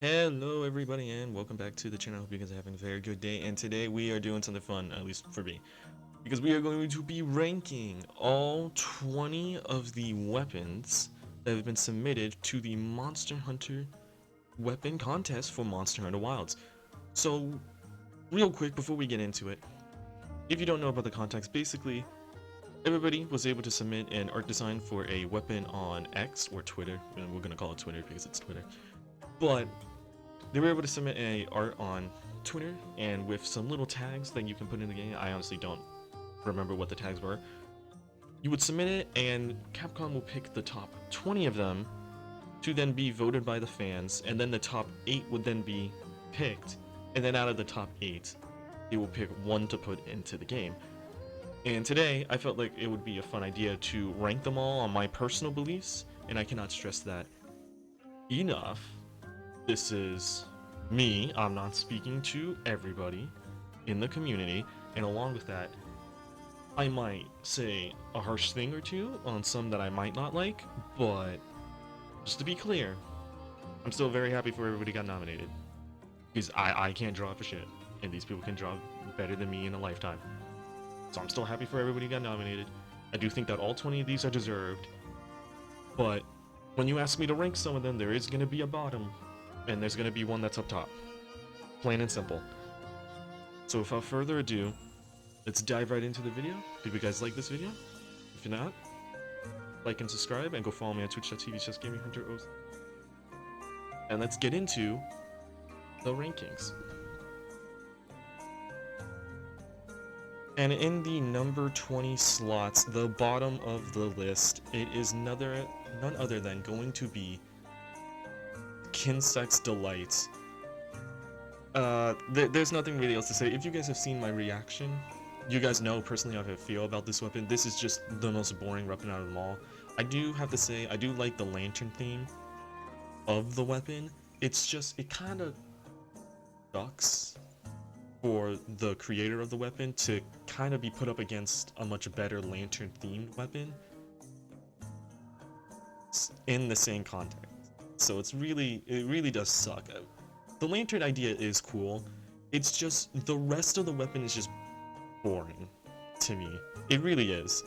Hello everybody and welcome back to the channel. I hope you guys are having a very good day, and today we are doing something fun, at least for me, because we are going to be ranking all 20 of the weapons that have been submitted to the Monster Hunter weapon contest for Monster Hunter Wilds. So real quick before we get into it, if you don't know about the context, basically everybody was able to submit an art design for a weapon on X or Twitter, and we're going to call it Twitter because it's Twitter, but they were able to submit a art on Twitter and with some little tags that you can put in the game. I honestly don't remember what the tags were. You would submit it and Capcom will pick the top 20 of them to then be voted by the fans, and then the top 8 would then be picked, and then out of the top 8 they will pick one to put into the game. And today I felt like it would be a fun idea to rank them all on my personal beliefs, and I cannot stress that enough. This is me. I'm not speaking to everybody in the community, and along with that, I might say a harsh thing or two on some that I might not like, but just to be clear, I'm still very happy for everybody got nominated. Because I can't draw for shit, and these people can draw better than me in a lifetime. So I'm still happy for everybody got nominated. I do think that all 20 of these are deserved, but when you ask me to rank some of them, there is going to be a bottom, and there's going to be one that's up top. Plain and simple. So without further ado, let's dive right into the video. Hope you guys like this video. If you're not, like and subscribe, and go follow me on twitch.tv/GamingHunter. And let's get into the rankings. And in the number 20 slots, the bottom of the list, it is none other than going to be Kinsect's Delight. There's nothing really else to say. If you guys have seen my reaction, you guys know personally how I feel about this weapon. This is just the most boring weapon out of them all. I do have to say, I do like the lantern theme of the weapon. It's just, it kind of sucks for the creator of the weapon to kind of be put up against a much better lantern themed weapon in the same context. So it really does suck. The lantern idea is cool. It's just the rest of the weapon is just boring to me. It really is.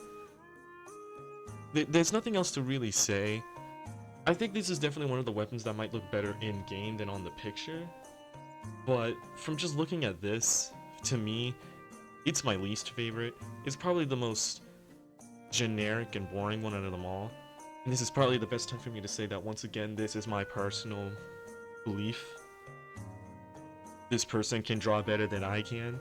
There's nothing else to really say. I think this is definitely one of the weapons that might look better in game than on the picture. But from just looking at this, to me, it's my least favorite. It's probably the most generic and boring one out of them all. And this is probably the best time for me to say that once again, this is my personal belief. This person can draw better than I can.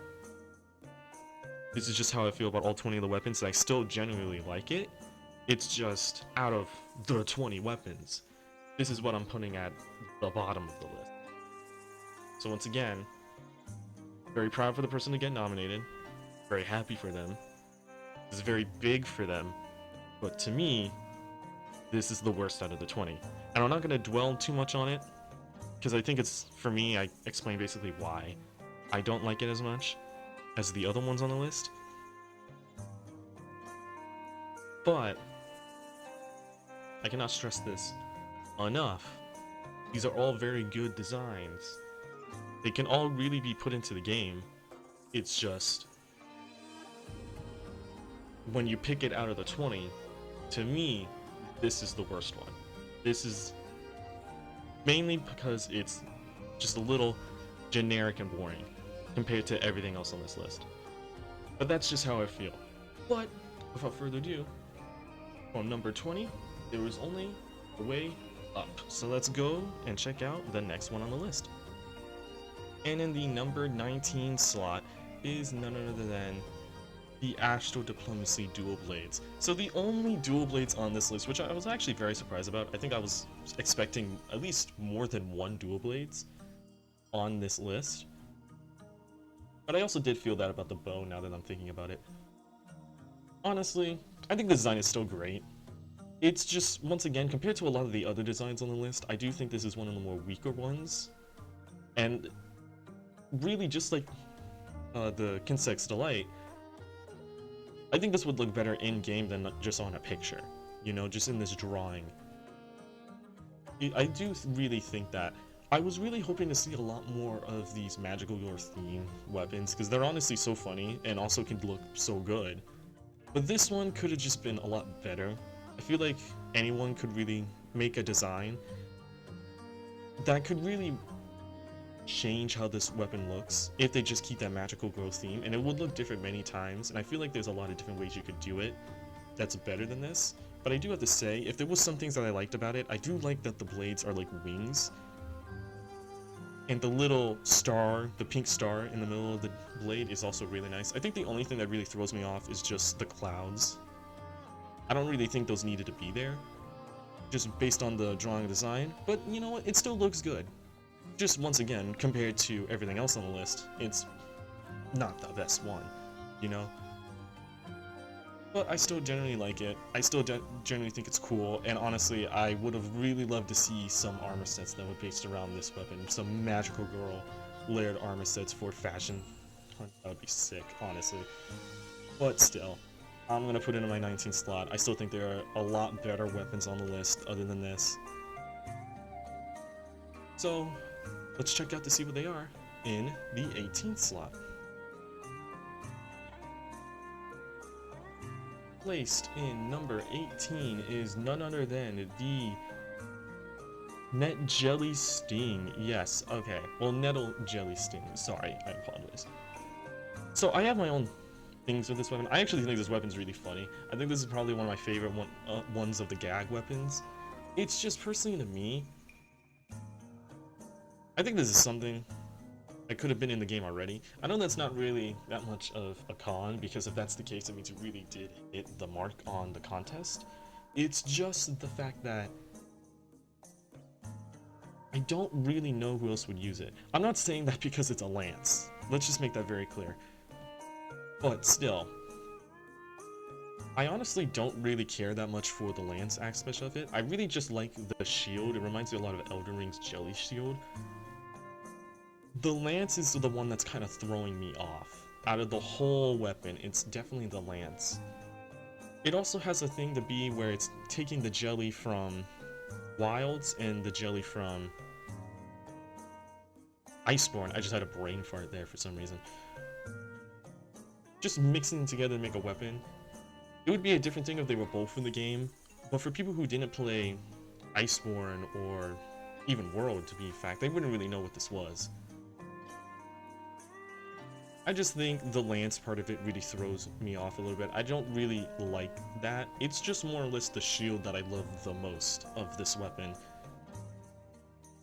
This is just how I feel about all 20 of the weapons, and I still genuinely like it. It's just, out of the 20 weapons, this is what I'm putting at the bottom of the list. So once again, very proud for the person to get nominated. Very happy for them. This is very big for them. But to me, this is the worst out of the 20. And I'm not going to dwell too much on it, because I think it's, for me, I explain basically why I don't like it as much as the other ones on the list. But I cannot stress this enough. These are all very good designs. They can all really be put into the game. It's just, when you pick it out of the 20, to me, this is the worst one. This is mainly because it's just a little generic and boring compared to everything else on this list. But that's just how I feel. But without further ado, from number 20, there is only a way up. So let's go and check out the next one on the list. And in the number 19 slot is none other than the Astral Diplomacy Dual Blades. So the only dual blades on this list, which I was actually very surprised about. I think I was expecting at least more than one dual blades on this list. But I also did feel that about the bow now that I'm thinking about it. Honestly, I think the design is still great. It's just, once again, compared to a lot of the other designs on the list, I do think this is one of the more weaker ones. And really, just like the Kinsect's Delight, I think this would look better in-game than just on a picture. You know, just in this drawing. I do really think that I was really hoping to see a lot more of these magical lore theme weapons because they're honestly so funny and also can look so good. But this one could have just been a lot better. I feel like anyone could really make a design that could really change how this weapon looks if they just keep that magical girl theme, and it would look different many times, and I feel like there's a lot of different ways you could do it that's better than this. But I do have to say, if there was some things that I liked about it, I do like that the blades are like wings, and the little star, the pink star in the middle of the blade is also really nice. I think the only thing that really throws me off is just the clouds. I don't really think those needed to be there, just based on the drawing design, but you know what, it still looks good. Just once again, compared to everything else on the list, it's not the best one, you know? But I still generally like it. I still generally think it's cool, and honestly, I would have really loved to see some armor sets that were based around this weapon. Some magical girl layered armor sets for fashion. That would be sick, honestly. But still, I'm gonna put it in my 19th slot. I still think there are a lot better weapons on the list other than this. So, let's check out to see what they are in the 18th slot. Placed in number 18 is none other than the Net Jelly Sting. Yes, okay. Well, Nettle Jelly Sting. Sorry, I apologize. So I have my own things with this weapon. I actually think this weapon's really funny. I think this is probably one of my favorite ones of the gag weapons. It's just personally to me, I think this is something that could have been in the game already. I know that's not really that much of a con, because if that's the case, it means you really did hit the mark on the contest. It's just the fact that I don't really know who else would use it. I'm not saying that because it's a lance. Let's just make that very clear. But still, I honestly don't really care that much for the lance aspect of it. I really just like the shield. It reminds me a lot of Elden Ring's Jelly Shield. The lance is the one that's kind of throwing me off. Out of the whole weapon, it's definitely the lance. It also has a thing to be where it's taking the jelly from Wilds and the jelly from Iceborne. I just had a brain fart there for some reason. Just mixing them together to make a weapon. It would be a different thing if they were both in the game, but for people who didn't play Iceborne or even World, to be fact, they wouldn't really know what this was. I just think the lance part of it really throws me off a little bit. I don't really like that. It's just more or less the shield that I love the most of this weapon.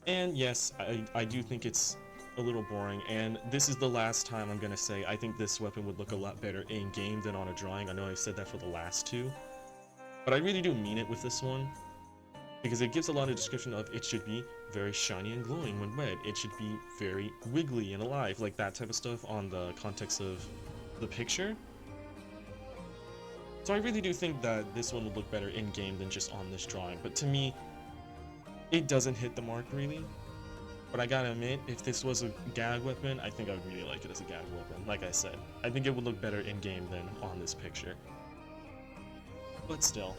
And yes, I do think it's a little boring, and this is the last time I'm gonna say I think this weapon would look a lot better in-game than on a drawing. I know I said that for the last two, but I really do mean it with this one, because it gives a lot of description of it should be very shiny and glowing when wet. It should be very wiggly and alive, like that type of stuff on the context of the picture. So I really do think that this one would look better in-game than just on this drawing, but to me, it doesn't hit the mark really. But I gotta admit, if this was a gag weapon, I think I would really like it as a gag weapon. Like I said, I think it would look better in-game than on this picture. But still,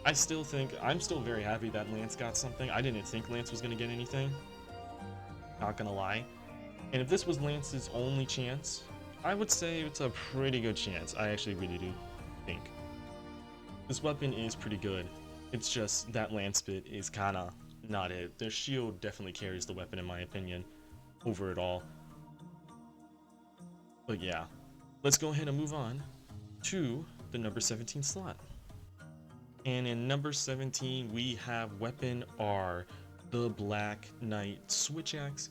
I still think, I'm still very happy that Lance got something. I didn't think Lance was gonna get anything, not gonna lie. And if this was Lance's only chance, I would say it's a pretty good chance. I actually really do think. This weapon is pretty good. It's just that Lance bit is kinda not it. Their shield definitely carries the weapon in my opinion over it all. But yeah, let's go ahead and move on to the number 17 slot. And in number 17 we have weapon R, the Black Knight Switch Axe.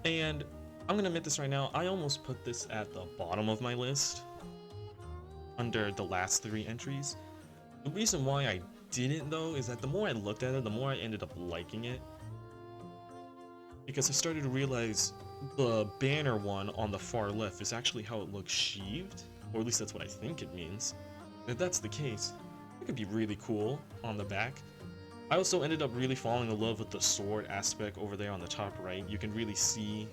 And I'm gonna admit this right now, I almost put this at the bottom of my list under the last three entries. The reason why I didn't though is that the more I looked at it, the more I ended up liking it, because I started to realize the banner one on the far left is actually how it looks sheathed, or at least that's what I think it means. If that's the case, it could be really cool on the back. I also ended up really falling in love with the sword aspect over there on the top right. You can really see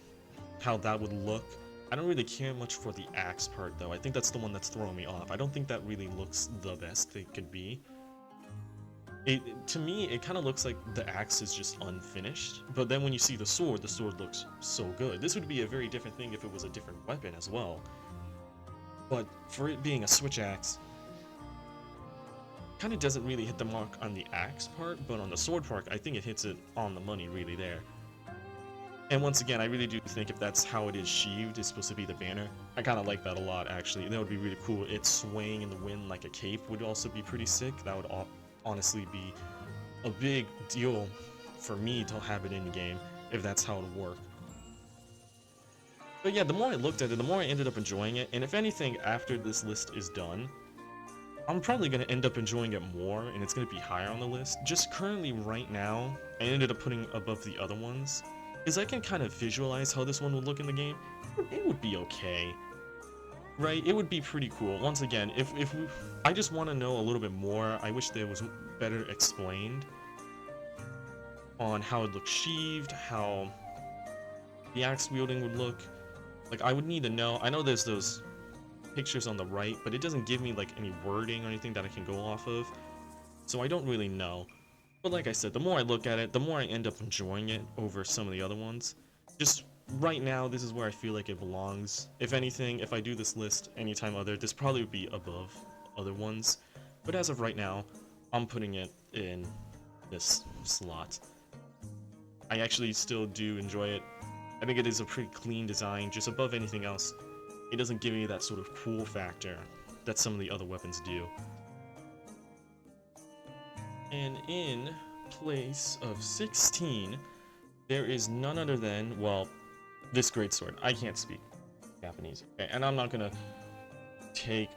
how that would look. I don't really care much for the axe part though. I think that's the one that's throwing me off. I don't think that really looks the best it could be. To me, it kind of looks like the axe is just unfinished, but then when you see the sword looks so good. This would be a very different thing if it was a different weapon as well. But for it being a switch axe, kind of doesn't really hit the mark on the axe part, but on the sword part, I think it hits it on the money really there. And once again, I really do think if that's how it is sheathed, it's supposed to be the banner. I kind of like that a lot, actually. That would be really cool. It swaying in the wind like a cape would also be pretty sick. That would honestly be a big deal for me to have it in game, if that's how it would work. But yeah, the more I looked at it, the more I ended up enjoying it. And if anything, after this list is done, I'm probably going to end up enjoying it more, and it's going to be higher on the list. Just currently, right now, I ended up putting above the other ones, because I can kind of visualize how this one would look in the game. It would be okay, right? It would be pretty cool. Once again, I just want to know a little bit more. I wish there was better explained on how it looks sheathed, how the axe wielding would look. Like, I would need to know. I know there's those pictures on the right, but it doesn't give me like any wording or anything that I can go off of, so I don't really know. But like I said, the more I look at it, the more I end up enjoying it over some of the other ones. Just right now, this is where I feel like it belongs. If anything, if I do this list anytime other, this probably would be above other ones, but as of right now, I'm putting it in this slot. I actually still do enjoy it. I think it is a pretty clean design, just above anything else. It doesn't give me that sort of cool factor that some of the other weapons do. And in place of 16, there is none other than, well, this greatsword. I can't speak Japanese, okay, and I'm not gonna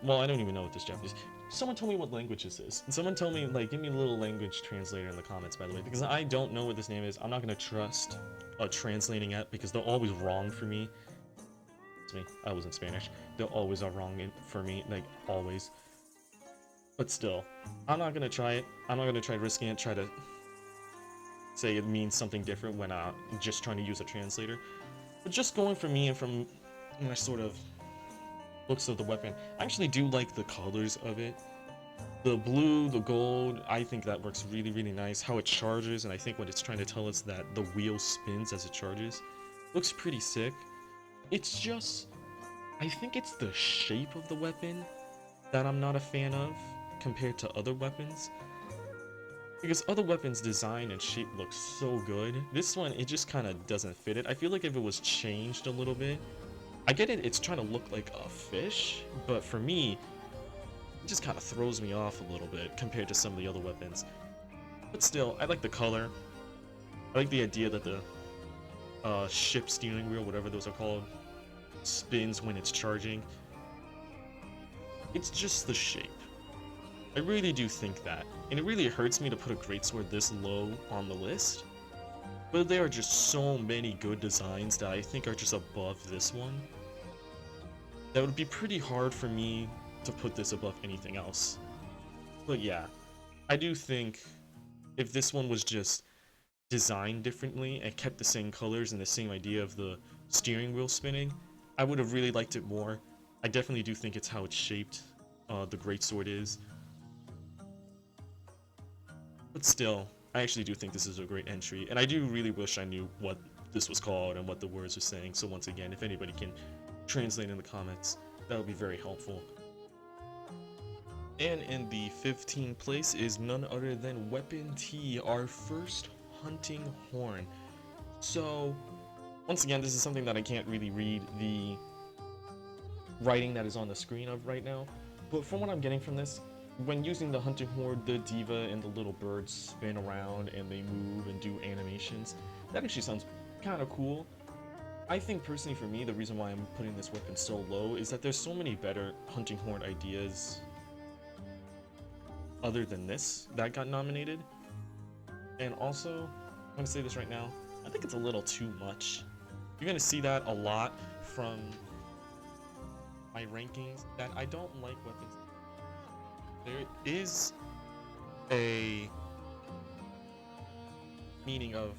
well, I don't even know what this Japanese. Someone tell me what language this is. Someone tell me, like, give me a little language translator in the comments, by the way, because I don't know what this name is. I'm not gonna trust a translating app because they're always wrong for me. It's me. I was in Spanish. They always are wrong for me, like, always. But still, I'm not gonna try it. I'm not gonna try risking it, try to say it means something different when I'm just trying to use a translator. But just going from me and from my sort of looks of the weapon, I actually do like the colors of it. The blue, the gold, I think that works really, really nice. How it charges, and I think what it's trying to tell us that the wheel spins as it charges. Looks pretty sick. It's just, I think it's the shape of the weapon that I'm not a fan of compared to other weapons. Because other weapons' design and shape look so good. This one, it just kind of doesn't fit it. I feel like if it was changed a little bit, I get it, it's trying to look like a fish, but for me, it just kind of throws me off a little bit compared to some of the other weapons. But still, I like the color. I like the idea that the ship steering wheel, whatever those are called, spins when it's charging. It's just the shape. I really do think that, and it really hurts me to put a greatsword this low on the list, but there are just so many good designs that I think are just above this one that would be pretty hard for me to put this above anything else. But yeah, I do think if this one was just designed differently and kept the same colors and the same idea of the steering wheel spinning, I would have really liked it more. I definitely do think it's how it's shaped, the greatsword is. But still, I actually do think this is a great entry, and I do really wish I knew what this was called and what the words were saying, so once again, if anybody can translate in the comments, that would be very helpful. And in the 15th place is none other than Weapon T, our first hunting horn. So, once again, this is something that I can't really read the writing that is on the screen of right now, but from what I'm getting from this, when using the hunting horn, the diva and the little birds spin around and they move and do animations. That actually sounds kind of cool. I think personally for me, the reason why I'm putting this weapon so low is that there's so many better hunting horn ideas other than this that got nominated. And also, I'm gonna say this right now, I think it's a little too much. You're gonna see that a lot from my rankings, that I don't like weapons. There is a meaning of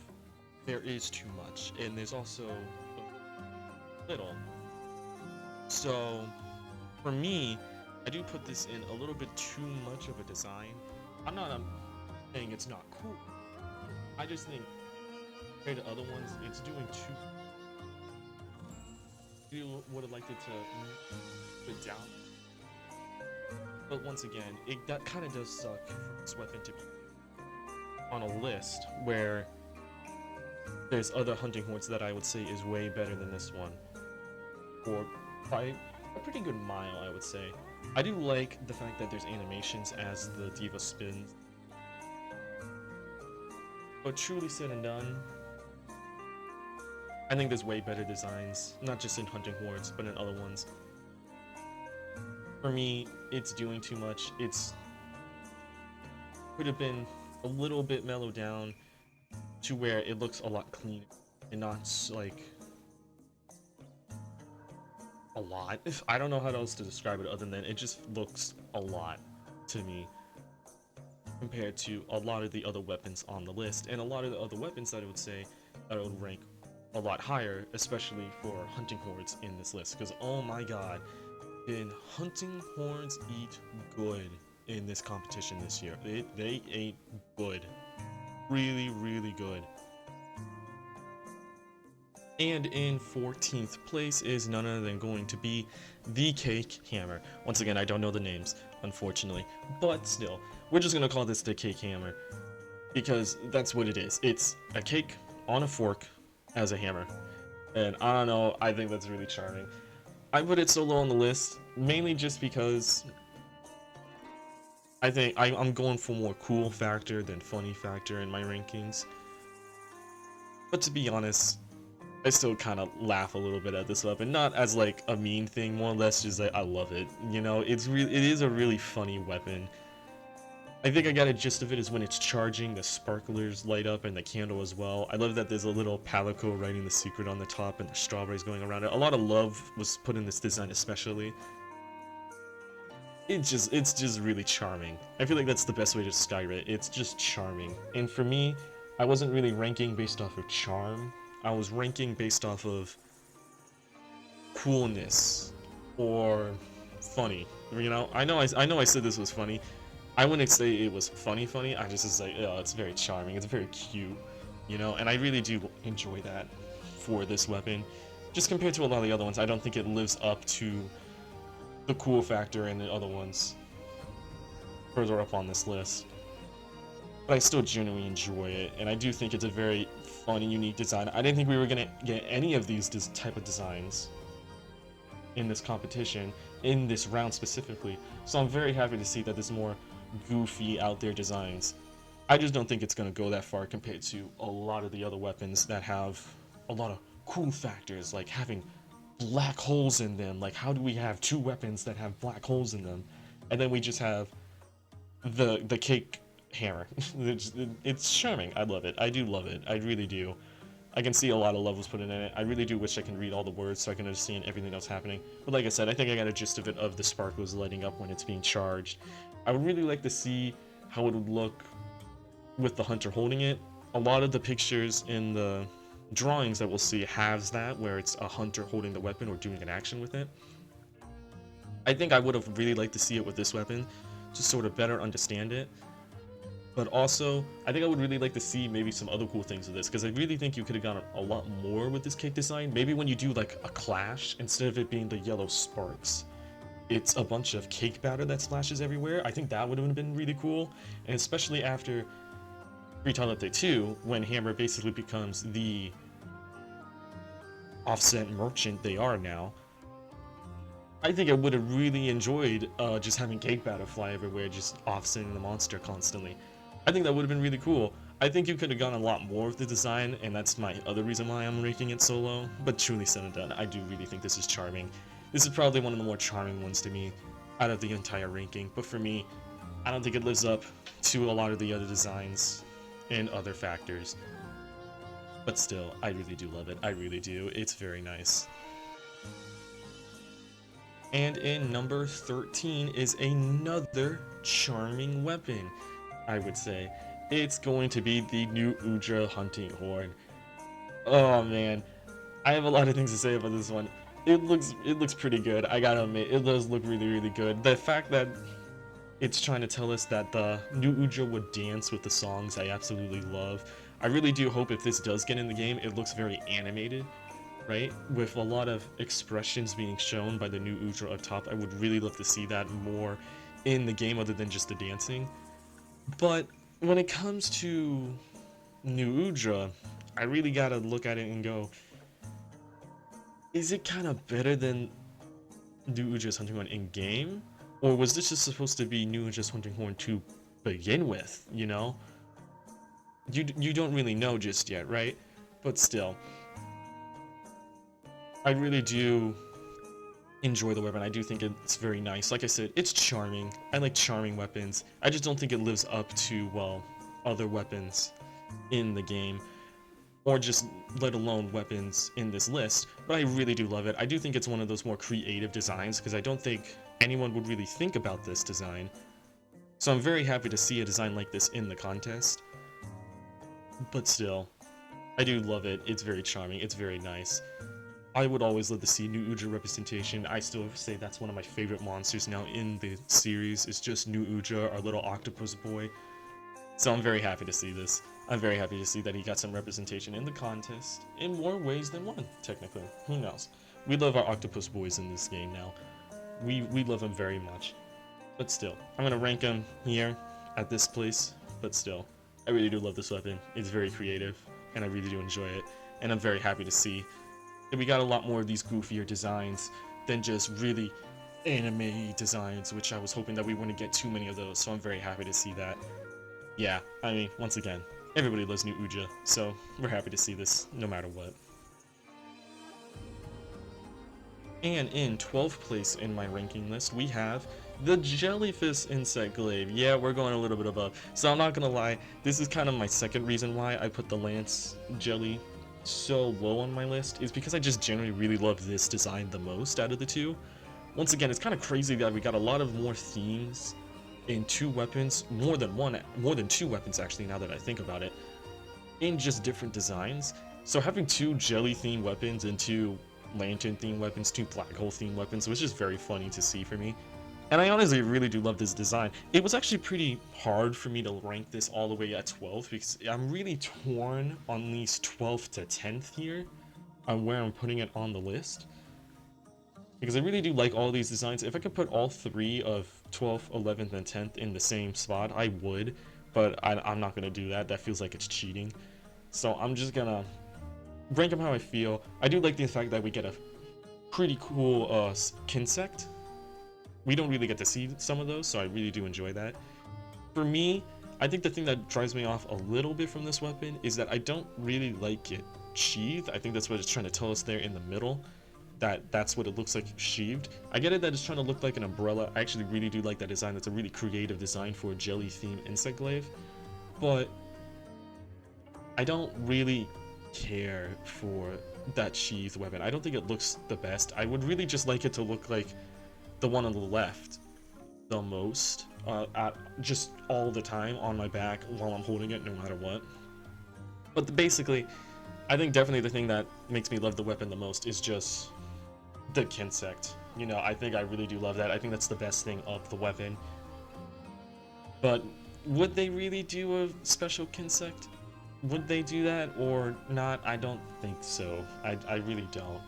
there is too much, and there's also a little. So, for me, I do put this in a little bit too much of a design. I'm not a saying it's not cool. I just think compared to other ones, it's doing too. You would have liked it to go down, but once again, that kind of does suck for this weapon to be on a list where there's other hunting horns that I would say is way better than this one, or by a pretty good mile, I would say. I do like the fact that there's animations as the diva spins, but truly said and done, I think there's way better designs, not just in hunting horns, but in other ones. For me, it's doing too much. It's could have been a little bit mellowed down to where it looks a lot cleaner and not like a lot. I don't know how else to describe it other than it just looks a lot to me compared to a lot of the other weapons on the list, and a lot of the other weapons that I would say that I would rank a lot higher, especially for hunting horns in this list, because oh my god, did hunting horns eat good in this competition this year. They ate good. Really, really good. And in 14th place is none other than going to be the Cake Hammer. Once again, I don't know the names, unfortunately, but still, we're just gonna call this the Cake Hammer because that's what it is. It's a cake on a fork as a hammer, and I don't know, I think that's really charming. I put it so low on the list mainly just because I think I'm going for more cool factor than funny factor in my rankings. But to be honest, I still kind of laugh a little bit at this weapon, not as like a mean thing, more or less just like I love it. You know, it is a really funny weapon. I think I got a gist of it is when it's charging, the sparklers light up and the candle as well. I love that there's a little palico writing the secret on the top and the strawberries going around it. A lot of love was put in this design especially. It's just really charming. I feel like that's the best way to describe it. It's just charming. And for me, I wasn't really ranking based off of charm. I was ranking based off of coolness or funny. You know, I know I said this was funny. I wouldn't say it was funny. I just was like, oh, it's very charming. It's very cute, you know. And I really do enjoy that for this weapon. Just compared to a lot of the other ones, I don't think it lives up to the cool factor in the other ones further up on this list. But I still genuinely enjoy it, and I do think it's a very fun and unique design. I didn't think we were gonna get any of these type of designs in this competition, in this round specifically. So I'm very happy to see that there's more goofy out there designs. I just don't think it's gonna go that far compared to a lot of the other weapons that have a lot of cool factors, like having black holes in them. Like, how do we have two weapons that have black holes in them, and then we just have the cake hammer? It's charming. I love it. I do love it. I really do. I can see a lot of love was put in it. I really do wish I can read all the words so I can understand everything that's happening. But like I said, I think I got a gist of it, of the sparkles lighting up when it's being charged. I would really like to see how it would look with the hunter holding it. A lot of the pictures in the drawings that we'll see has that, where it's a hunter holding the weapon or doing an action with it. I think I would have really liked to see it with this weapon to sort of better understand it. But also, I think I would really like to see maybe some other cool things with this, because I really think you could have gotten a lot more with this cake design. Maybe when you do like a clash, instead of it being the yellow sparks, it's a bunch of cake batter that splashes everywhere. I think that would have been really cool, and especially after Retail Update 2, when Hammer basically becomes the offset merchant they are now. I think I would have really enjoyed just having cake batter fly everywhere, just offsetting the monster constantly. I think that would have been really cool. I think you could have gone a lot more with the design, and that's my other reason why I'm ranking it so low. But truly said and done, I do really think this is charming. This is probably one of the more charming ones to me out of the entire ranking. But for me, I don't think it lives up to a lot of the other designs and other factors. But still, I really do love it. I really do. It's very nice. And in number 13 is another charming weapon, I would say. It's going to be the new Udra hunting horn. Oh man, I have a lot of things to say about this one. It looks pretty good. I gotta admit, it does look really, really good. The fact that It's trying to tell us that the new Uja would dance with the songs I absolutely love. I really do hope if this does get in the game, it looks very animated, right? With a lot of expressions being shown by the new Uja up top. I would really love to see that more in the game other than just the dancing. But when it comes to new Uja, I really gotta look at it and go, is it kind of better than new Uja's Hunting Horn in game? Or was this just supposed to be new Uja's Hunting Horn to begin with, you know? You don't really know just yet, right? But still, I really do enjoy the weapon. I do think it's very nice. Like I said, it's charming. I like charming weapons. I just don't think it lives up to, well, other weapons in the game, or just let alone weapons in this list. But I really do love it. I do think it's one of those more creative designs because I don't think anyone would really think about this design. So I'm very happy to see a design like this in the contest. But still, I do love it. It's very charming. It's very nice. I would always love to see new Uja representation. I still say that's one of my favorite monsters now in the series. It's just new Uja, our little octopus boy. So I'm very happy to see this. I'm very happy to see that he got some representation in the contest in more ways than one, technically. Who knows? We love our octopus boys in this game now. We love them very much. But still, I'm gonna rank him here at this place. But still, I really do love this weapon. It's very creative, and I really do enjoy it. And I'm very happy to see that we got a lot more of these goofier designs than just really anime designs, which I was hoping that we wouldn't get too many of those. So I'm very happy to see that. Yeah, I mean, once again, everybody loves new Uja, so we're happy to see this no matter what. And in 12th place in my ranking list, we have the Jellyfish Insect Glaive. Yeah, we're going a little bit above. So I'm not gonna lie, this is kind of my second reason why I put the Lance Jelly so low on my list, is because I just generally really love this design the most out of the two. Once again, it's kind of crazy that we got a lot of more themes in two weapons, more than two weapons actually, now that I think about it, in just different designs. So having two jelly themed weapons and two lantern themed weapons, two black hole themed weapons was just very funny to see for me. And I honestly really do love this design. It was actually pretty hard for me to rank this all the way at 12 because I'm really torn on these 12th to 10th here on where I'm putting it on the list. Because I really do like all these designs. If I could put all three of 12th, 11th, and 10th in the same spot, I would. But I'm not going to do that. That feels like it's cheating. So I'm just going to rank them how I feel. I do like the fact that we get a pretty cool Kinsect. We don't really get to see some of those, so I really do enjoy that. For me, I think the thing that drives me off a little bit from this weapon is that I don't really like it sheathed. I think that's what it's trying to tell us there in the middle. That's what it looks like sheathed. I get it that it's trying to look like an umbrella. I actually really do like that design. That's a really creative design for a jelly themed insect glaive. But I don't really care for that sheathed weapon. I don't think it looks the best. I would really just like it to look like the one on the left the most, just all the time on my back while I'm holding it no matter what. But basically, I think definitely the thing that makes me love the weapon the most is just the Kinsect. You know, I think I really do love that. I think that's the best thing of the weapon. But would they really do a special Kinsect? Would they do that or not? I don't think so. I really don't.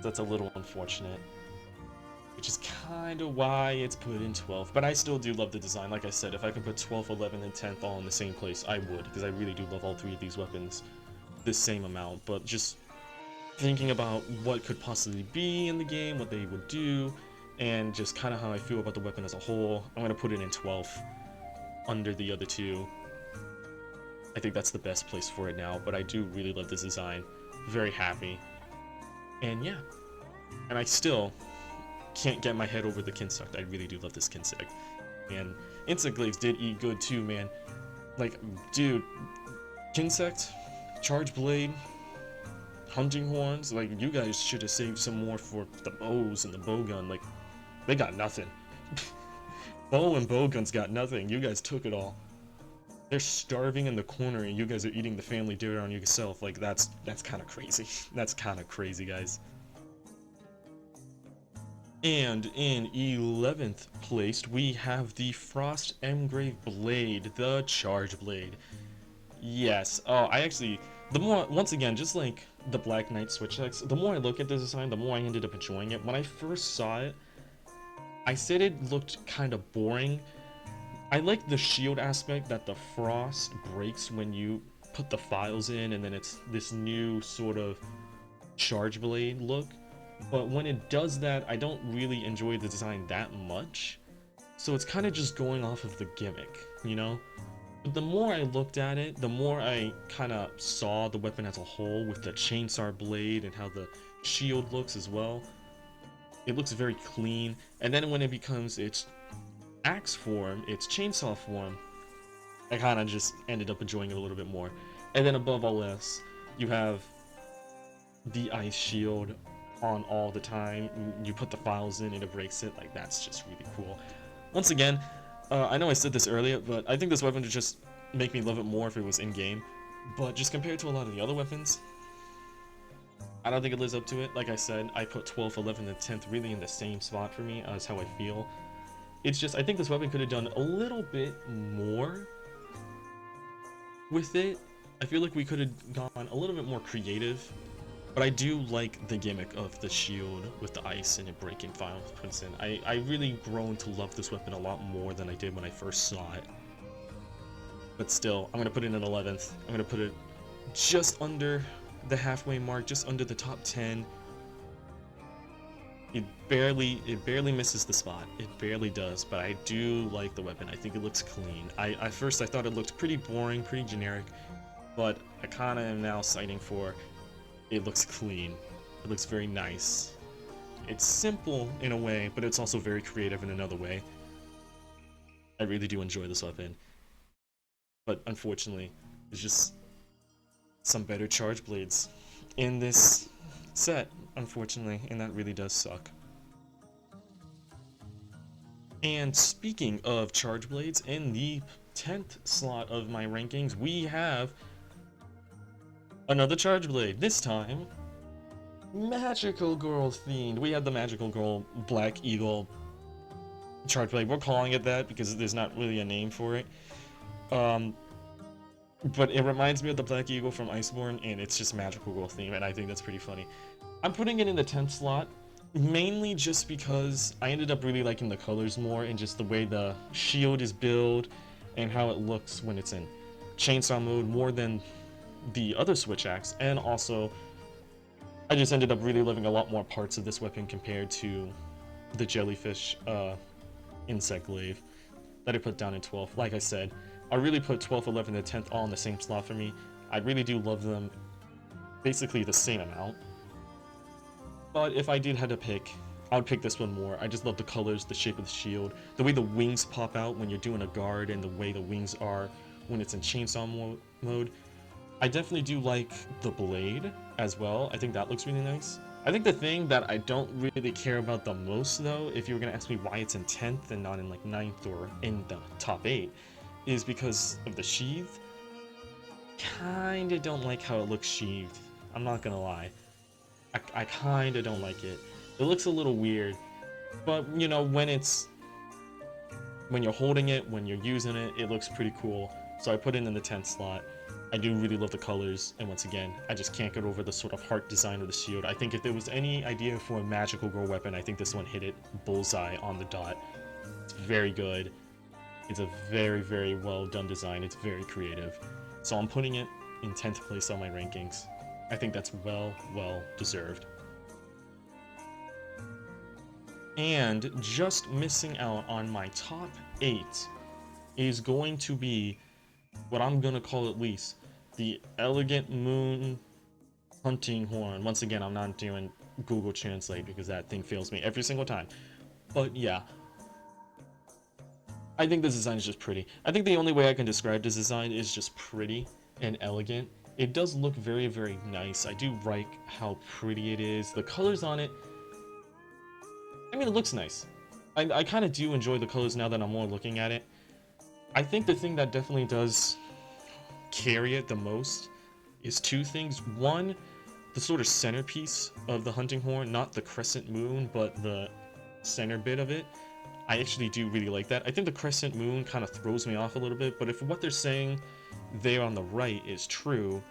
That's a little unfortunate. Which is kind of why it's put in 12th. But I still do love the design. Like I said, if I could put 12th, 11th, and 10th all in the same place, I would. Because I really do love all three of these weapons the same amount. But just thinking about what could possibly be in the game, what they would do, and just kind of how I feel about the weapon as a whole, I'm going to put it in 12th under the other two. I think that's the best place for it now. But I do really love this design. Very happy. And yeah. And I still can't get my head over the Kinsect. I really do love this Kinsect. And Insect Glaives did eat good too, man. Like, dude, Kinsect, Charge Blade, Hunting Horns, like, you guys should have saved some more for the bows and the bowgun. Like, they got nothing. Bow and bowguns got nothing. You guys took it all. They're starving in the corner and you guys are eating the family dinner on yourself. Like, that's kind of crazy. That's kind of crazy, guys. And in 11th place, we have the Frost Engrave Blade, the Charge Blade. Yes. Oh, I actually, the more, once again, just like the Black Knight Switch X, the more I look at this design, the more I ended up enjoying it. When I first saw it, I said it looked kind of boring. I like the shield aspect that the frost breaks when you put the files in, and then it's this new sort of charge blade look. But when it does that, I don't really enjoy the design that much. So it's kind of just going off of the gimmick, you know? But the more I looked at it, the more I kind of saw the weapon as a whole with the chainsaw blade and how the shield looks as well. It looks very clean. And then when it becomes its axe form, its chainsaw form, I kind of just ended up enjoying it a little bit more. And then above all else, you have the ice shield on all the time. You put the files in and it breaks it. Like, that's just really cool. Once again, I know I said this earlier, but I think this weapon would just make me love it more if it was in-game. But just compared to a lot of the other weapons, I don't think it lives up to it. Like I said, I put 12th, 11th, and 10th really in the same spot for me as how I feel. It's just, I think this weapon could have done a little bit more with it. I feel like we could have gone a little bit more creative, but I do like the gimmick of the shield with the ice and it breaking final puts in. I really grown to love this weapon a lot more than I did when I first saw it. But still, I'm gonna put it in 11th. I'm gonna put it just under the halfway mark, just under the top 10. It barely misses the spot. It barely does, but I do like the weapon. I think it looks clean. At first I thought it looked pretty boring, pretty generic, but I kind of am now citing for it looks clean. It looks very nice. It's simple in a way, but it's also very creative in another way. I really do enjoy this weapon, but unfortunately, there's just some better charge blades in this set, unfortunately, and that really does suck. And speaking of charge blades, in the 10th slot of my rankings, we have another charge blade. This time, magical girl themed. We have the magical girl Black Eagle charge blade. We're calling it that because there's not really a name for it. But it reminds me of the Black Eagle from Iceborne, and it's just magical girl theme, and I think that's pretty funny. I'm putting it in the 10th slot, mainly just because I ended up really liking the colors more and just the way the shield is built and how it looks when it's in chainsaw mode more than the other switch axe. And also, I just ended up really loving a lot more parts of this weapon compared to the jellyfish insect glaive that I put down in 12th. Like I said, I really put 12th, 11th, and 10th all in the same slot for me. I really do love them basically the same amount. But if I did have to pick, I would pick this one more. I just love the colors, the shape of the shield, the way the wings pop out when you're doing a guard, and the way the wings are when it's in chainsaw mode. I definitely do like the blade as well. I think that looks really nice. I think the thing that I don't really care about the most, though, if you were going to ask me why it's in 10th and not in like 9th or in the top 8, is because of the sheath. Kinda don't like how it looks sheathed. I'm not gonna lie. I kinda don't like it. It looks a little weird. But, you know, when you're holding it, when you're using it, it looks pretty cool. So I put it in the 10th slot. I do really love the colors, and once again, I just can't get over the sort of heart design of the shield. I think if there was any idea for a magical girl weapon, I think this one hit it bullseye on the dot. It's very good. It's a very, very well done design. It's very creative. So I'm putting it in 10th place on my rankings. I think that's well deserved. And just missing out on my top 8 is going to be what I'm gonna call at least the Elegant Moon Hunting Horn. Once again, I'm not doing Google Translate because that thing fails me every single time. But yeah, I think this design is just pretty. I think the only way I can describe this design is just pretty and elegant. It does look very, very nice. I do like how pretty it is. The colors on it, I mean, it looks nice. I kind of do enjoy the colors now that I'm more looking at it. I think the thing that definitely does carry it the most is two things. One, the sort of centerpiece of the hunting horn, not the crescent moon, but the center bit of it. I actually do really like that. I think the crescent moon kind of throws me off a little bit, but if what they're saying there on the right is true,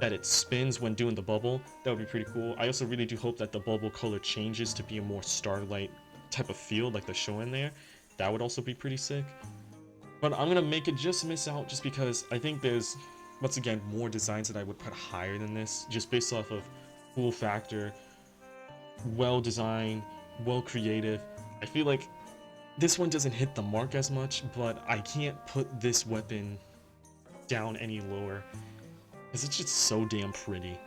that it spins when doing the bubble, that would be pretty cool. I also really do hope that the bubble color changes to be a more starlight type of feel like they're showing there. That would also be pretty sick. But I'm gonna make it just miss out just because I think there's, once again, more designs that I would put higher than this, just based off of cool factor, well designed, well creative. I feel like this one doesn't hit the mark as much, but I can't put this weapon down any lower because it's just so damn pretty.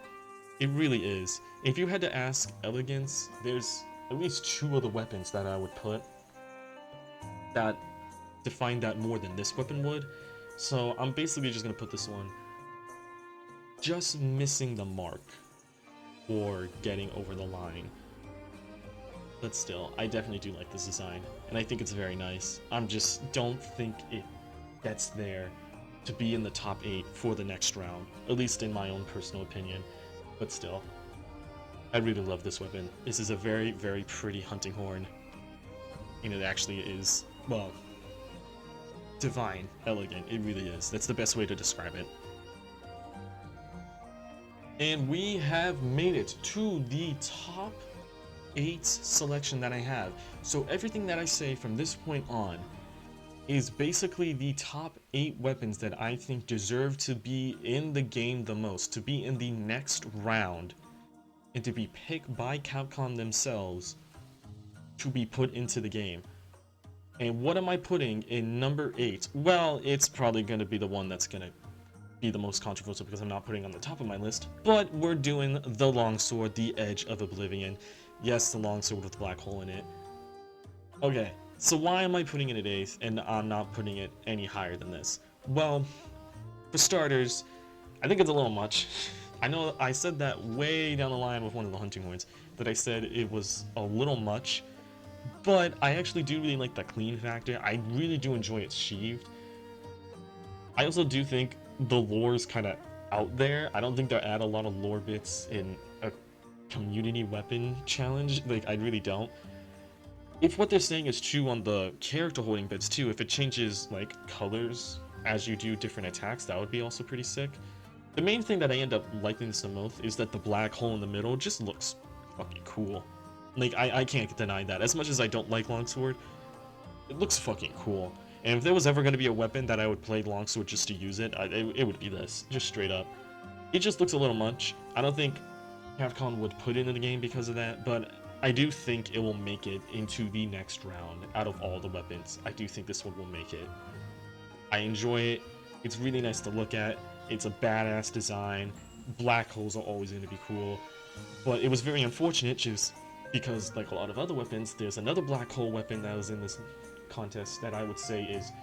It really is. If you had to ask elegance, there's at least 2 other weapons that I would put that define that more than this weapon would. So I'm basically just gonna put this one just missing the mark for getting over the line. But still, I definitely do like this design, and I think it's very nice. Just don't think it gets there to be in the top 8 for the next round, at least in my own personal opinion. But still, I really love this weapon. This is a very, very pretty hunting horn, and it actually is, well, divine, elegant. It really is. That's the best way to describe it. And we have made it to the top 8 selection that I have. So everything that I say from this point on is basically the top 8 weapons that I think deserve to be in the game the most, to be in the next round, and to be picked by Capcom themselves to be put into the game. And what am I putting in number 8? Well, it's probably going to be the one that's going to be the most controversial because I'm not putting it on the top of my list, but we're doing the longsword, the Edge of Oblivion. Yes, the longsword with the black hole in it. Okay, so why am I putting it at 8th and I'm not putting it any higher than this? Well, for starters, I think it's a little much. I know I said that way down the line with one of the hunting horns, that I said it was a little much, but I actually do really like the clean factor. I really do enjoy it sheathed. I also do think the lore is kind of out there. I don't think they add a lot of lore bits in a community weapon challenge. Like, I really don't. If what they're saying is true on the character holding bits too, if it changes like colors as you do different attacks, that would be also pretty sick. The main thing that I end up liking this the most is that the black hole in the middle just looks fucking cool. Like, I can't deny that. As much as I don't like longsword, it looks fucking cool. And if there was ever going to be a weapon that I would play longsword just to use it, it would be this, just straight up. It just looks a little much. I don't think Capcom would put it in the game because of that, but I do think it will make it into the next round out of all the weapons. I do think this one will make it. I enjoy it. It's really nice to look at. It's a badass design. Black holes are always going to be cool. But it was very unfortunate just because, like a lot of other weapons, there's another black hole weapon that was in this contest that I would say is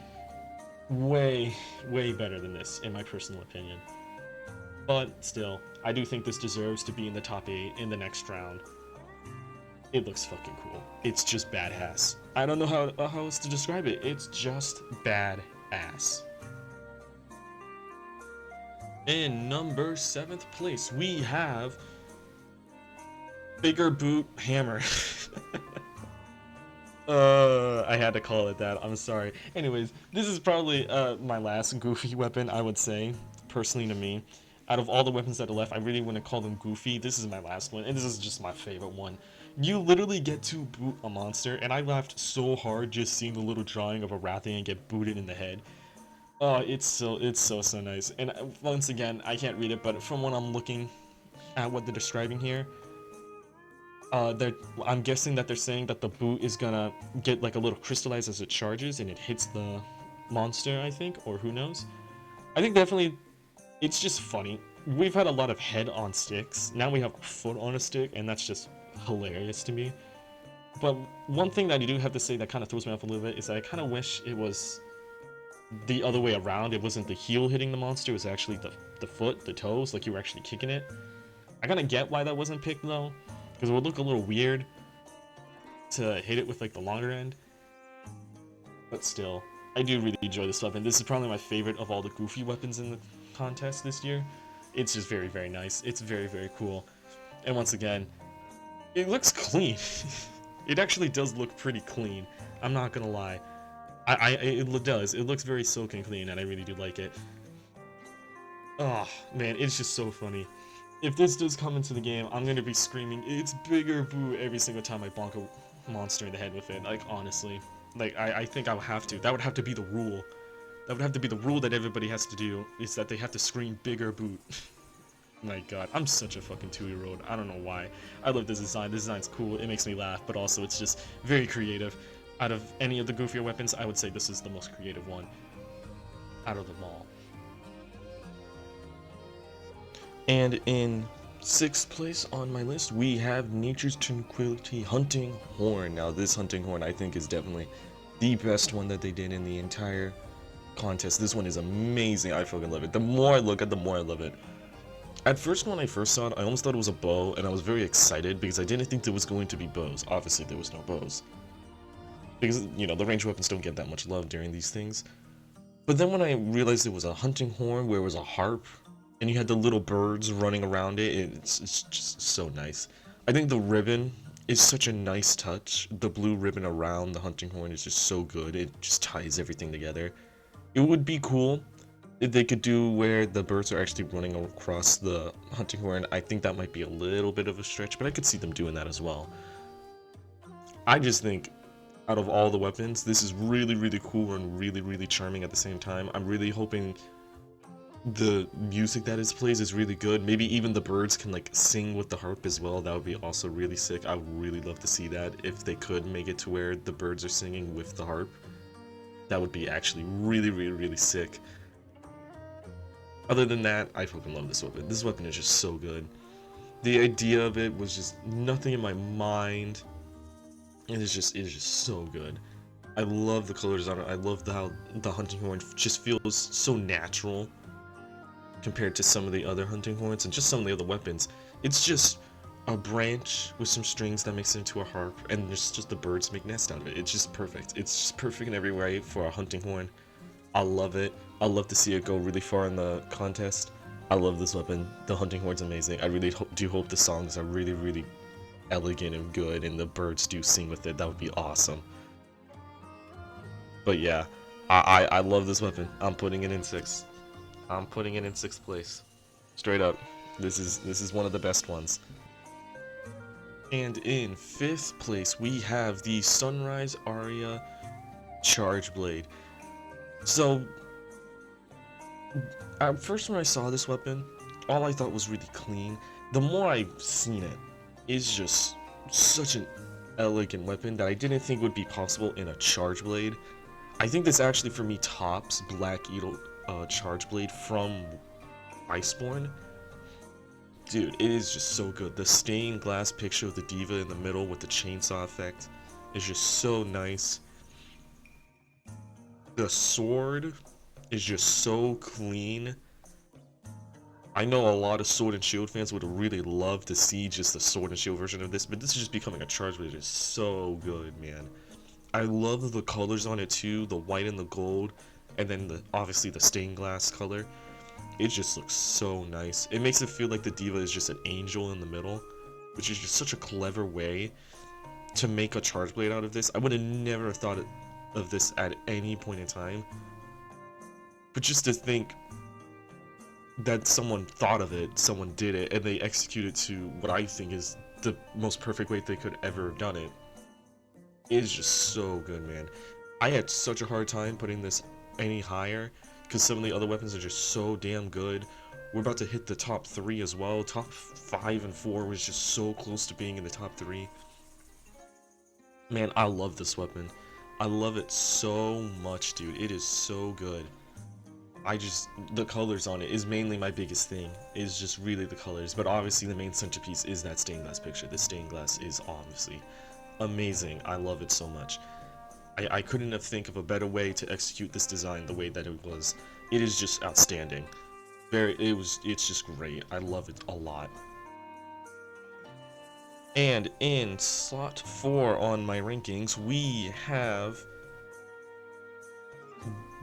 way, way better than this, in my personal opinion. But still, I do think this deserves to be in the top 8 in the next round. It looks fucking cool. It's just badass. I don't know how else to describe it. It's just badass. In number 7th place, we have Bigger Boot Hammer. I had to call it that. I'm sorry. Anyways, this is probably my last goofy weapon, I would say, personally to me. Out of all the weapons that are left, I really want to call them goofy. This is my last one, and this is just my favorite one. You literally get to boot a monster, and I laughed so hard just seeing the little drawing of a Rathian get booted in the head. Oh, it's so nice. And once again, I can't read it, but from what I'm looking at what they're describing here, I'm guessing that they're saying that the boot is gonna get like a little crystallized as it charges and it hits the monster, I think, or who knows. I think definitely it's just funny. We've had a lot of head on sticks. Now we have a foot on a stick, and that's just hilarious to me. But one thing that I do have to say that kind of throws me off a little bit is that I kind of wish it was the other way around. It wasn't the heel hitting the monster, it was actually the foot, the toes, like you were actually kicking it. I kind of get why that wasn't picked though, because it would look a little weird to hit it with like the longer end. But still, I do really enjoy this weapon. This is probably my favorite of all the goofy weapons in the contest this year. It's just very, very nice. It's very, very cool. And once again, it looks clean. It actually does look pretty clean. I'm not gonna lie. It does. It looks very silken clean, and I really do like it. Oh, man, it's just so funny. If this does come into the game, I'm gonna be screaming, "It's bigger, boo!" every single time I bonk a monster in the head with it. Like, honestly. Like, I think I would have to. That would have to be the rule. That would have to be the rule that everybody has to do, is that they have to scream bigger boot. My god, I'm such a fucking 2-year-old. I don't know why. I love this design. This design's cool. It makes me laugh, but also it's just very creative. Out of any of the goofier weapons, I would say this is the most creative one out of them all. And in 6th place on my list, we have Nature's Tranquility Hunting Horn. Now, this hunting horn I think is definitely the best one that they did in the entire contest. This one is amazing. I fucking love it. The more I look at it, the more I love it. At first, when I first saw it, I almost thought it was a bow, and I was very excited because I didn't think there was going to be bows. Obviously, there was no bows. Because, you know, the ranged weapons don't get that much love during these things. But then when I realized it was a hunting horn where it was a harp, and you had the little birds running around it, it's just so nice. I think the ribbon is such a nice touch. The blue ribbon around the hunting horn is just so good. It just ties everything together. It would be cool if they could do where the birds are actually running across the hunting horn. I think that might be a little bit of a stretch, but I could see them doing that as well. I just think out of all the weapons, this is really, really cool and really, really charming at the same time. I'm really hoping the music that it plays is really good. Maybe even the birds can like sing with the harp as well. That would be also really sick. I would really love to see that if they could make it to where the birds are singing with the harp. That would be actually really, really, really sick. Other than that, I fucking love this weapon. This weapon is just so good. The idea of it was just nothing in my mind. It is just so good. I love the colors on it. I love how the hunting horn just feels so natural compared to some of the other hunting horns and just some of the other weapons. It's just a branch with some strings that makes it into a harp, and just the birds make nest out of it. It's just perfect. It's just perfect in every way for a hunting horn. I love it. I love to see it go really far in the contest. I love this weapon. The hunting horn's amazing. I really do hope the songs are really, really elegant and good, and the birds do sing with it. That would be awesome. But yeah, I love this weapon. I'm putting it in 6th. I'm putting it in 6th place. Straight up. This is one of the best ones. And in 5th place, we have the Sunrise Aria Charge Blade. So, at first when I saw this weapon, all I thought was really clean. The more I've seen it, it's just such an elegant weapon that I didn't think would be possible in a Charge Blade. I think this actually, for me, tops Black Eagle Charge Blade from Iceborne. Dude, it is just so good. The stained glass picture of the diva in the middle with the chainsaw effect is just so nice. The sword is just so clean. I know a lot of Sword and Shield fans would really love to see just the Sword and Shield version of this, but this is just becoming a Charge Blade. It's so good, man. I love the colors on it too, the white and the gold, and then obviously the stained glass color. It just looks so nice. It makes it feel like the diva is just an angel in the middle, which is just such a clever way to make a Charge Blade out of this. I would have never thought of this at any point in time. But just to think that someone thought of it, someone did it, and they executed to what I think is the most perfect way they could ever have done it, is just so good, man. I had such a hard time putting this any higher because some of the other weapons are just so damn good. We're about to hit the top 3 as well. Top 5 and 4 was just so close to being in the top 3. Man, I love this weapon. I love it so much, dude. It is so good. The colors on it is mainly my biggest thing. It's just really the colors, but obviously the main centerpiece is that stained glass picture. The stained glass is obviously amazing. I love it so much. I couldn't have think of a better way to execute this design the way that it was. It is just outstanding. It's just great. I love it a lot. And in slot 4 on my rankings, we have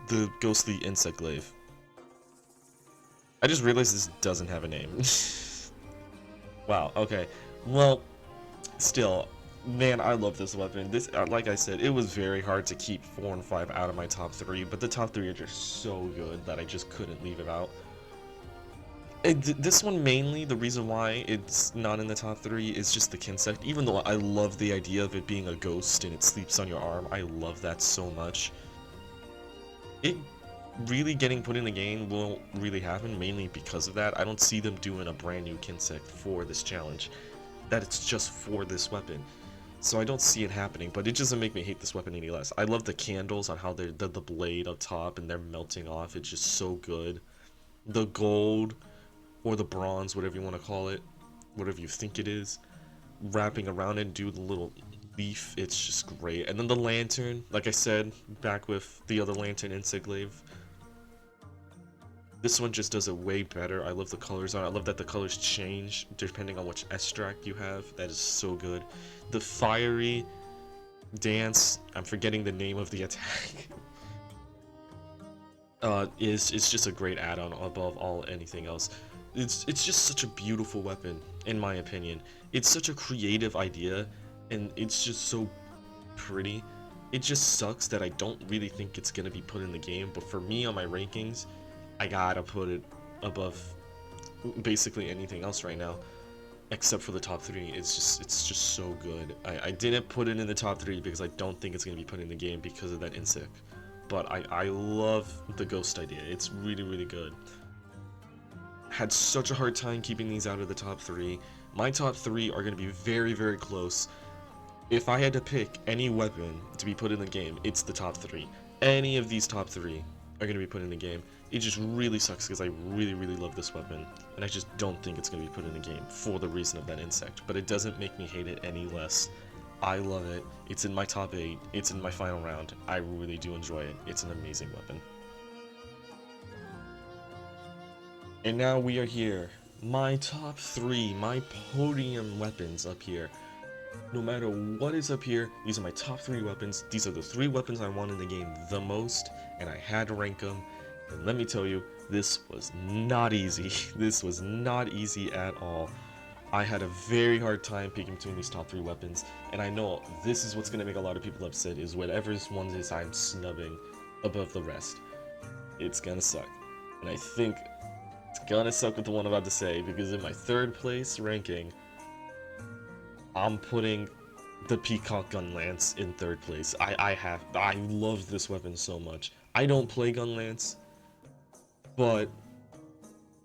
the Ghostly Insect Glaive. I just realized this doesn't have a name. Wow, okay. Well, still, Man, I love this weapon. This, like I said, it was very hard to keep 4 and 5 out of my top 3, but the top 3 are just so good that I just couldn't leave it out. This one mainly, the reason why it's not in the top 3 is just the Kinsect. Even though I love the idea of it being a ghost and it sleeps on your arm, I love that so much. It really getting put in the game won't really happen, mainly because of that. I don't see them doing a brand new Kinsect for this challenge, that it's just for this weapon. So I don't see it happening, but it doesn't make me hate this weapon any less. I love the candles on how they're the blade up top and they're melting off. It's just so good. The gold or the bronze, whatever you want to call it, whatever you think it is, wrapping around it, do the little leaf. It's just great. And then the lantern, like I said, back with the other lantern in Sigglaive. This one just does it way better. I love the colors on it. I love that the colors change depending on which extract you have. That is so good. The fiery dance, I'm forgetting the name of the attack, is just a great add-on above all anything else. It's just such a beautiful weapon, in my opinion. It's such a creative idea, and it's just so pretty. It just sucks that I don't really think it's gonna be put in the game, but for me on my rankings, I gotta put it above basically anything else right now, except for the top 3. It's just so good. I didn't put it in the top 3 because I don't think it's gonna be put in the game because of that insect. But I love the ghost idea. It's really, really good. Had such a hard time keeping these out of the top 3. My top 3 are gonna be very, very close. If I had to pick any weapon to be put in the game, it's the top 3. Any of these top 3 are going to be put in the game. It just really sucks because I really, really love this weapon, and I just don't think it's going to be put in the game for the reason of that insect, but it doesn't make me hate it any less. I love it. It's in my top 8. It's in my final round. I really do enjoy it. It's an amazing weapon. And now we are here. My top 3, my podium weapons up here. No matter what is up here, these are my top 3 weapons. These are the 3 weapons I want in the game the most, and I had to rank them. And let me tell you, this was not easy. This was not easy at all. I had a very hard time picking between these top 3 weapons, and I know this is what's going to make a lot of people upset, is whatever one is I'm snubbing above the rest. It's gonna suck. And I think it's gonna suck with the one I'm about to say, because in my 3rd place ranking, I'm putting the Peacock Gun Lance in 3rd place. I love this weapon so much. I don't play Gun Lance, but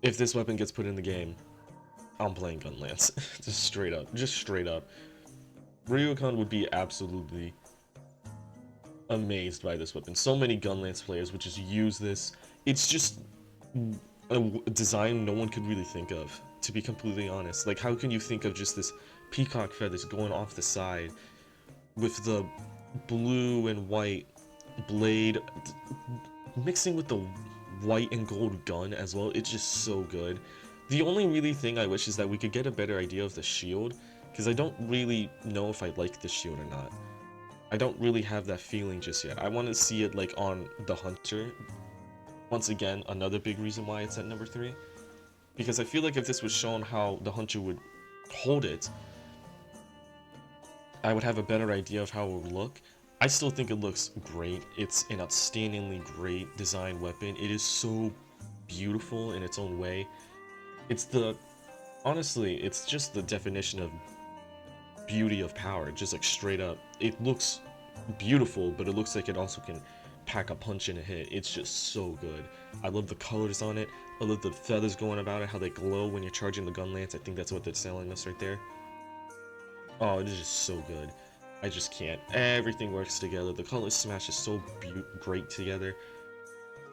if this weapon gets put in the game, I'm playing Gun Lance. Just straight up. Just straight up. Ryukan would be absolutely amazed by this weapon. So many Gun Lance players would just use this. It's just a design no one could really think of, to be completely honest. Like, how can you think of just this peacock feathers going off the side with the blue and white blade mixing with the white and gold gun as well? It's just so good. The only really thing I wish is that we could get a better idea of the shield, because I don't really know if I like the shield or not. I don't really have that feeling just yet. I want to see it like on the hunter. Once again, another big reason why it's at number 3, because I feel like if this was shown how the hunter would hold it, I would have a better idea of how it would look. I still think it looks great. It's an outstandingly great design weapon. It is so beautiful in its own way. Honestly, it's just the definition of beauty of power, just like straight up. It looks beautiful, but it looks like it also can pack a punch and a hit. It's just so good. I love the colors on it. I love the feathers going about it, how they glow when you're charging the gun lance. I think that's what they're selling us right there. Oh, it is just so good. I just can't. Everything works together. The color smash is so great together.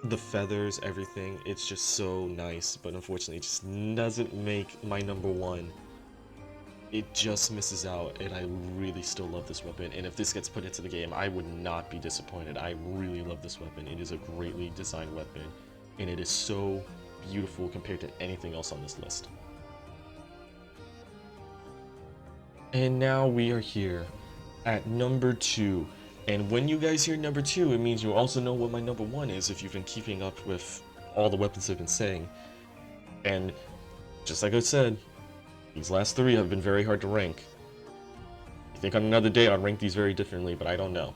The feathers, everything. It's just so nice, but unfortunately, it just doesn't make my number 1. It just misses out, and I really still love this weapon. And if this gets put into the game, I would not be disappointed. I really love this weapon. It is a greatly designed weapon, and it is so beautiful compared to anything else on this list. And now we are here at number 2. And when you guys hear number 2, it means you also know what my number 1 is if you've been keeping up with all the weapons I've been saying. And just like I said, these last 3 have been very hard to rank. think on another day I'd rank these very differently, but I don't know.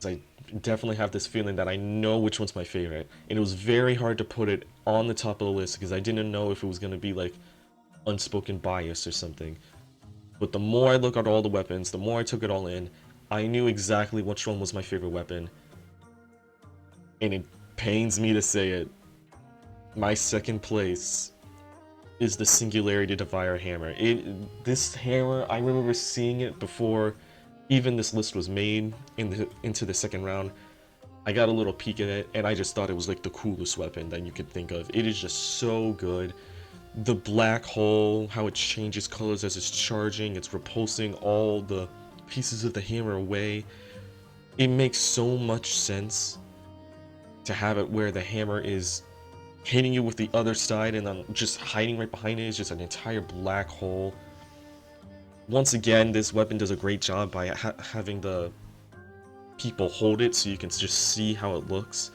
I definitely have this feeling that I know which one's my favorite, and it was very hard to put it on the top of the list because I didn't know if it was going to be like unspoken bias or something. But the more I look at all the weapons, the more I took it all in, I knew exactly which one was my favorite weapon. And it pains me to say it, my second place is the Singularity Divider hammer. This hammer, I remember seeing it before even this list was made into the second round. I got a little peek at it, and I just thought it was like the coolest weapon that you could think of. It is just so good. The black hole, how it changes colors as it's charging, it's repulsing all the pieces of the hammer away. It makes so much sense to have it where the hammer is hitting you with the other side, and then just hiding right behind it is just an entire black hole. Once again, this weapon does a great job by having the people hold it so you can just see how it looks,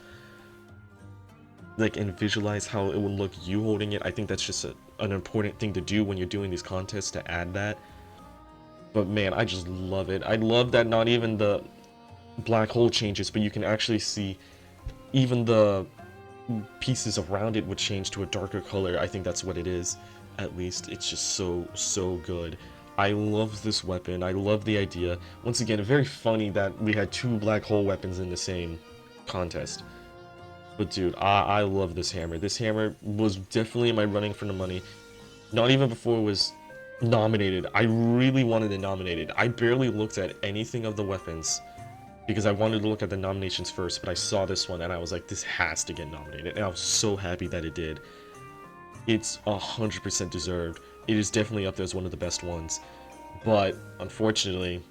like, and visualize how it would look you holding it. I think that's just an important thing to do when you're doing these contests, to add that. But man, I just love it. I love that not even the black hole changes, but you can actually see even the pieces around it would change to a darker color. I think that's what it is, at least. It's just so good. I love this weapon. I love the idea. Once again, very funny that we had two black hole weapons in the same contest. But dude, I love this hammer. This hammer was definitely in my running for the money. Not even before it was nominated. I really wanted it nominated. I barely looked at anything of the weapons because I wanted to look at the nominations first, but I saw this one and I was like, this has to get nominated. And I was so happy that it did. It's 100% deserved. It is definitely up there as one of the best ones. But unfortunately,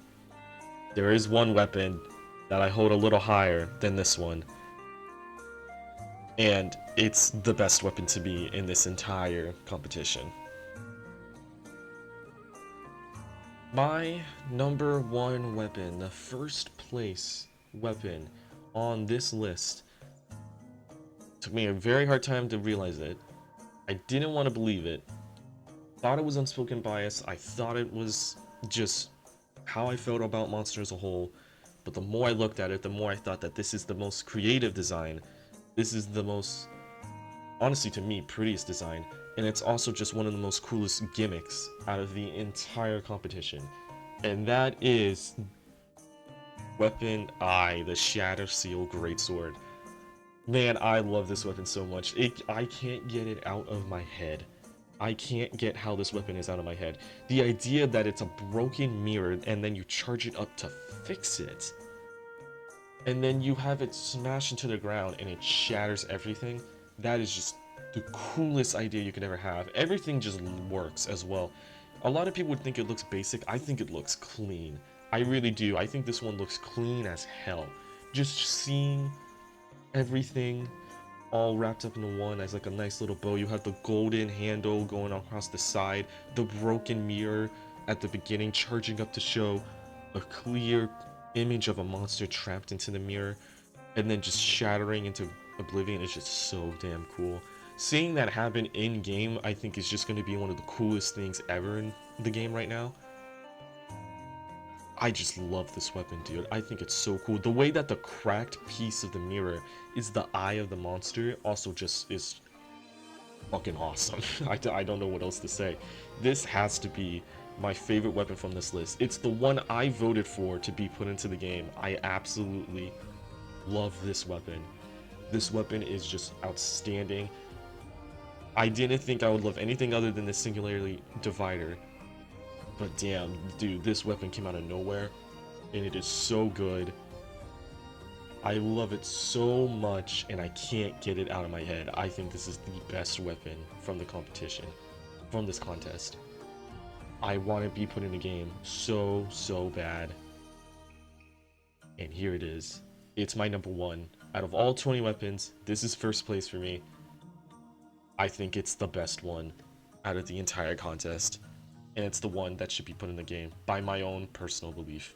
there is one weapon that I hold a little higher than this one. And it's the best weapon to be in this entire competition. My number one weapon, the first place weapon on this list, took me a very hard time to realize it. I didn't want to believe it. Thought it was unspoken bias. I thought it was just how I felt about Monster as a whole. But the more I looked at it, the more I thought that this is the most creative design. This is the most, honestly to me, prettiest design. And it's also just one of the most coolest gimmicks out of the entire competition. And that is Weapon I, the Shatter Seal Greatsword. Man, I love this weapon so much. I can't get it out of my head. I can't get how this weapon is out of my head. The idea that it's a broken mirror and then you charge it up to fix it, and then you have it smash into the ground and it shatters everything, that is just the coolest idea you could ever have. Everything just works as well. A lot of people would think it looks basic. I think it looks clean. I really do. I think this one looks clean as hell. Just seeing everything all wrapped up into one as like a nice little bow. You have the golden handle going across the side, the broken mirror at the beginning charging up to show a clear image of a monster trapped into the mirror, and then just shattering into oblivion is just so damn cool. Seeing that happen in game, I think, is just going to be one of the coolest things ever in the game right now. I just love this weapon, dude. I think it's so cool. The way that the cracked piece of the mirror is the eye of the monster also just is fucking awesome. I don't know what else to say. This has to be my favorite weapon from this list. It's the one I voted for to be put into the game. I absolutely love this weapon. This weapon is just outstanding. I didn't think I would love anything other than the Singularity Divider. But damn, dude, this weapon came out of nowhere, and it is so good. I love it so much, and I can't get it out of my head. I think this is the best weapon from the competition, from this contest. I want to be put in a game so bad. And here it is. It's my number one. Out of all 20 weapons, this is first place for me. I think it's the best one out of the entire contest. And it's the one that should be put in the game, by my own personal belief.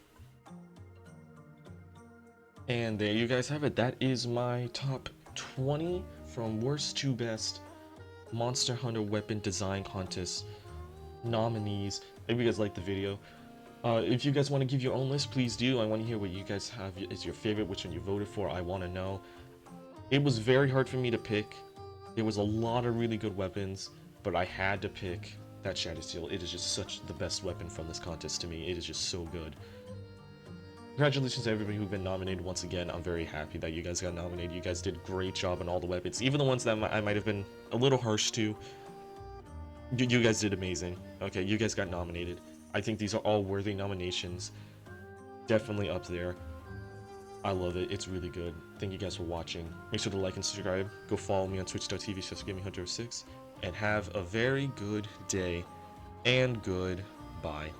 And there you guys have it. That is my top 20 from worst to best Monster Hunter Weapon Design Contest nominees. If you guys liked the video, If you guys want to give your own list, please do. I want to hear what you guys have is your favorite, which one you voted for. I want to know. It was very hard for me to pick. There was a lot of really good weapons, but I had to pick that Shadow Steel. It is just such the best weapon from this contest to me. It is just so good. Congratulations to everybody who've been nominated once again. I'm very happy that you guys got nominated. You guys did a great job on all the weapons, even the ones that I might have been a little harsh to. You guys did amazing. Okay, you guys got nominated. I think these are all worthy nominations. Definitely up there. I love it. It's really good. Thank you guys for watching. Make sure to like and subscribe. Go follow me on twitch.tv/GamingHunter06. And have a very good day. And goodbye.